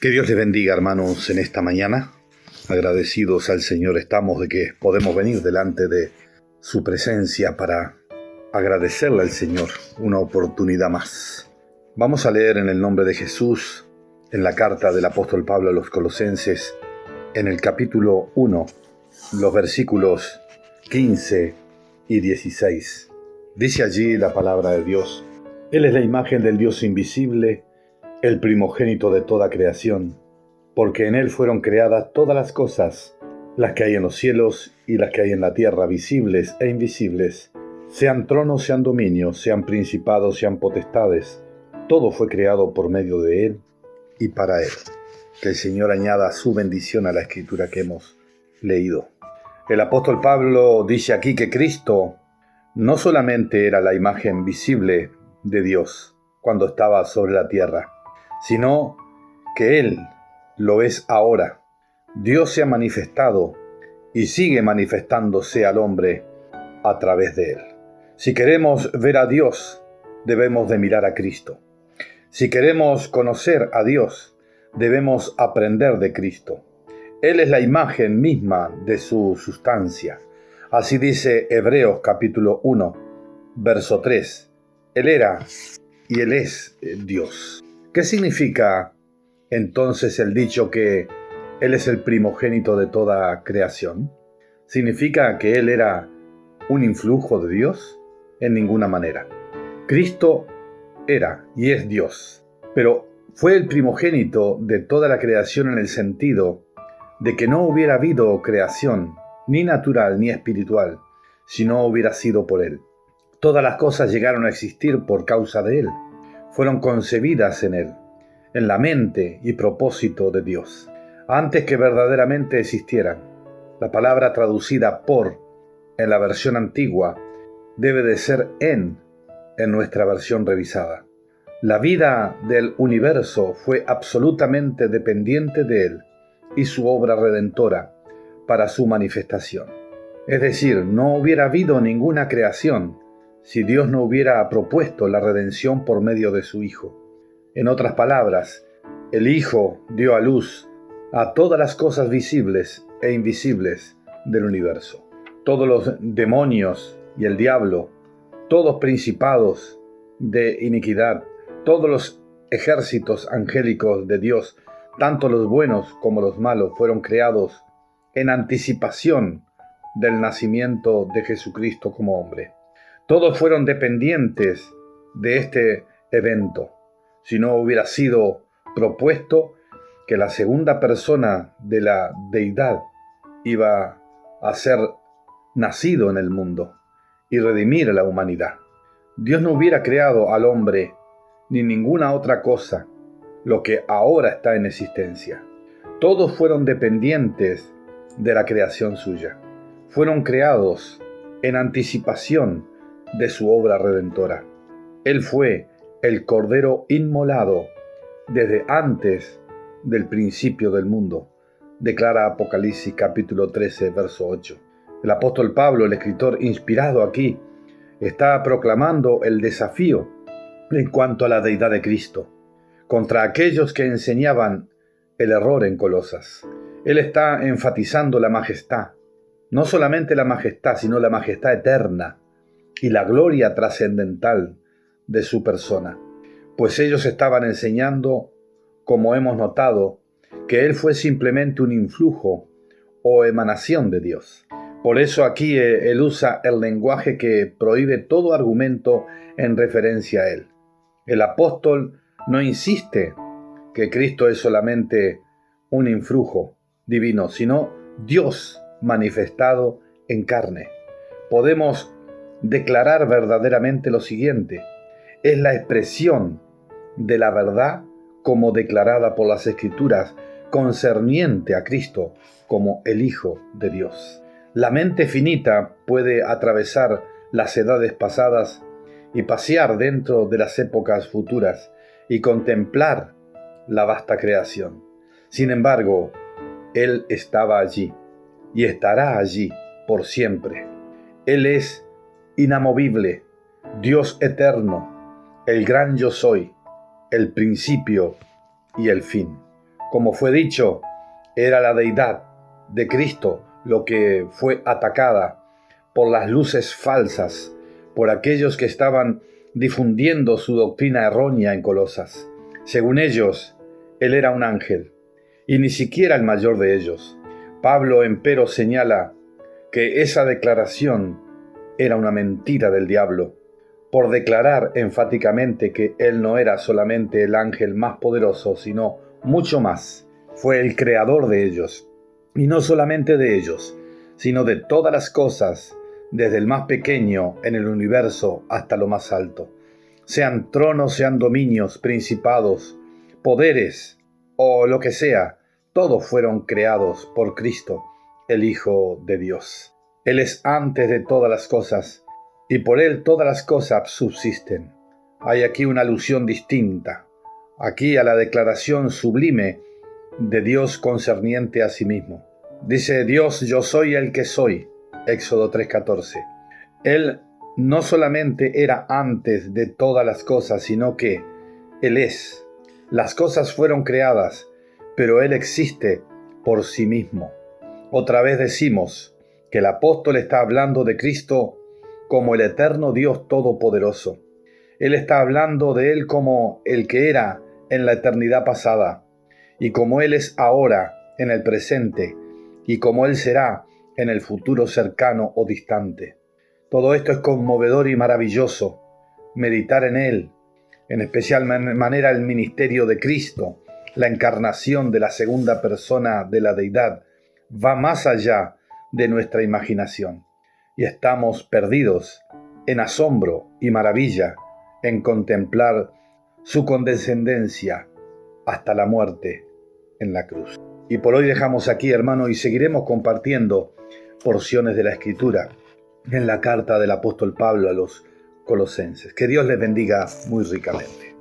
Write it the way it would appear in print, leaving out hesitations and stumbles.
Que Dios les bendiga, hermanos, en esta mañana. Agradecidos al Señor estamos de que podemos venir delante de su presencia para agradecerle al Señor una oportunidad más. Vamos a leer en el nombre de Jesús, en la carta del apóstol Pablo a los Colosenses, en el capítulo 1, los versículos 15 y 16. Dice allí la palabra de Dios: Él es la imagen del Dios invisible, el primogénito de toda creación, porque en Él fueron creadas todas las cosas, las que hay en los cielos y las que hay en la tierra, visibles e invisibles, sean tronos, sean dominios, sean principados, sean potestades. Todo fue creado por medio de Él y para Él. Que el Señor añada su bendición a la escritura que hemos leído. El apóstol Pablo dice aquí que Cristo no solamente era la imagen visible de Dios cuando estaba sobre la tierra, sino que Él lo es ahora. Dios se ha manifestado y sigue manifestándose al hombre a través de Él. Si queremos ver a Dios, debemos de mirar a Cristo. Si queremos conocer a Dios, debemos aprender de Cristo. Él es la imagen misma de su sustancia. Así dice Hebreos capítulo 1, verso 3. Él era y Él es Dios. ¿Qué significa entonces el dicho que Él es el primogénito de toda creación? ¿Significa que Él era un influjo de Dios? En ninguna manera. Cristo era y es Dios, pero fue el primogénito de toda la creación en el sentido de que no hubiera habido creación, ni natural ni espiritual, si no hubiera sido por Él. Todas las cosas llegaron a existir por causa de Él. Fueron concebidas en Él, en la mente y propósito de Dios, antes que verdaderamente existieran. La palabra traducida por en la versión antigua debe de ser en nuestra versión revisada. La vida del universo fue absolutamente dependiente de Él y su obra redentora para su manifestación. Es decir, no hubiera habido ninguna creación si Dios no hubiera propuesto la redención por medio de su Hijo. En otras palabras, el Hijo dio a luz a todas las cosas visibles e invisibles del universo. Todos los demonios y el diablo, todos principados de iniquidad, todos los ejércitos angélicos de Dios, tanto los buenos como los malos, fueron creados en anticipación del nacimiento de Jesucristo como hombre. Todos fueron dependientes de este evento. Si no hubiera sido propuesto que la segunda persona de la deidad iba a ser nacido en el mundo y redimir a la humanidad. Dios no hubiera creado al hombre ni ninguna otra cosa, lo que ahora está en existencia. Todos fueron dependientes de la creación suya. Fueron creados en anticipación de su obra redentora. Él fue el Cordero inmolado desde antes del principio del mundo, declara Apocalipsis capítulo 13, verso 8. El apóstol Pablo, el escritor inspirado aquí, está proclamando el desafío en cuanto a la deidad de Cristo, contra aquellos que enseñaban el error en Colosas. Él está enfatizando la majestad, no solamente la majestad, sino la majestad eterna y la gloria trascendental de su persona, pues ellos estaban enseñando, como hemos notado, que Él fue simplemente un influjo o emanación de Dios. Por eso aquí Él usa el lenguaje que prohíbe todo argumento en referencia a Él. El apóstol no insiste que Cristo es solamente un influjo divino, sino Dios manifestado en carne. Podemos declarar verdaderamente lo siguiente: es la expresión de la verdad como declarada por las Escrituras concerniente a Cristo como el Hijo de Dios. La mente finita puede atravesar las edades pasadas y pasear dentro de las épocas futuras y contemplar la vasta creación. Sin embargo, Él estaba allí y estará allí por siempre. Él es inamovible, Dios eterno, el gran yo soy, el principio y el fin. Como fue dicho, era la deidad de Cristo lo que fue atacada por las luces falsas, por aquellos que estaban difundiendo su doctrina errónea en Colosas. Según ellos, él era un ángel, y ni siquiera el mayor de ellos. Pablo, empero, señala que esa declaración era una mentira del diablo, por declarar enfáticamente que él no era solamente el ángel más poderoso, sino mucho más. Fue el creador de ellos, y no solamente de ellos, sino de todas las cosas, desde el más pequeño en el universo hasta lo más alto. Sean tronos, sean dominios, principados, poderes o lo que sea, todos fueron creados por Cristo, el Hijo de Dios. Él es antes de todas las cosas, y por Él todas las cosas subsisten. Hay aquí una alusión distinta, aquí a la declaración sublime de Dios concerniente a sí mismo. Dice Dios, yo soy el que soy, Éxodo 3:14. Él no solamente era antes de todas las cosas, sino que Él es. Las cosas fueron creadas, pero Él existe por sí mismo. Otra vez decimos que el apóstol está hablando de Cristo como el eterno Dios todopoderoso. Él está hablando de Él como el que era en la eternidad pasada, y como Él es ahora en el presente, y como Él será en el futuro cercano o distante. Todo esto es conmovedor y maravilloso. Meditar en Él, en especial manera el ministerio de Cristo, la encarnación de la segunda persona de la deidad, va más allá de nuestra imaginación. Y estamos perdidos en asombro y maravilla en contemplar su condescendencia hasta la muerte en la cruz. Y por hoy dejamos aquí, hermano, y seguiremos compartiendo porciones de la Escritura en la carta del apóstol Pablo a los Colosenses. Que Dios les bendiga muy ricamente.